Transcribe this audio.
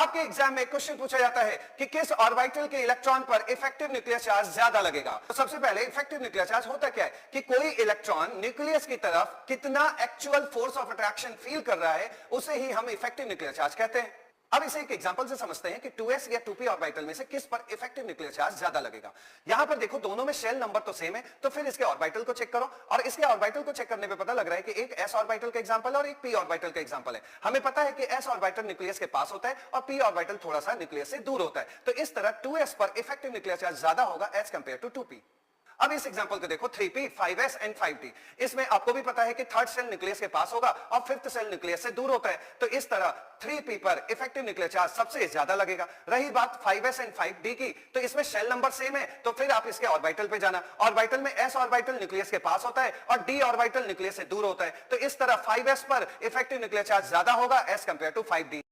आपके एग्जाम में क्वेश्चन पूछा जाता है कि किस ऑर्बिटल के इलेक्ट्रॉन पर इफेक्टिव न्यूक्लियर चार्ज ज्यादा लगेगा। तो सबसे पहले इफेक्टिव न्यूक्लियर चार्ज होता क्या है कि कोई इलेक्ट्रॉन न्यूक्लियस की तरफ कितना actual force of attraction feel कर रहा है, उसे ही हम इफेक्टिव न्यूक्लियर चार्ज कहते हैं। अब इसे एक एग्जांपल से समझते हैं कि 2s या 2p ऑर्बिटल में से किस पर इफेक्टिव न्यूक्लियर चार्ज ज्यादा लगेगा। यहां पर देखो दोनों में शेल नंबर तो सेम है, तो फिर इसके ऑर्बिटल को चेक करो और इसके ऑर्बिटल को चेक करने पे पता लग रहा है कि एक s ऑर्बिटल का एग्जांपल है और एक p ऑर्बिटल का एग्जांपल है। हमें पता है कि s ऑर्बिटल न्यूक्लियस के पास होता है और p ऑर्बिटल थोड़ा सा न्यूक्लियस से दूर होता है, तो इस तरह 2s पर इफेक्टिव न्यूक्लियर चार्ज ज्यादा होगा एज कंपेयर टू 2p। अब इस एग्जांपल को देखो 3p, 5s एंड 5d। इसमें आपको भी पता है कि थर्ड सेल न्यूक्लियस के पास होगा और फिफ्थ सेल न्यूक्लियस से दूर होता है, तो इस तरह 3p पर इफेक्टिव न्यूक्लियर चार्ज सबसे ज्यादा लगेगा। रही बात 5s एंड 5d की, तो इसमें शेल नंबर सेम है, तो फिर आप इसके ऑर्बिटल पे जाना। ऑर्बिटल में s ऑर्बिटल न्यूक्लियस के पास होता है और d ऑर्बिटल न्यूक्लियस से दूर होता है, तो इस तरह 5s पर इफेक्टिव न्यूक्लियर चार्ज ज्यादा होगा एज कंपेयर टू 5d।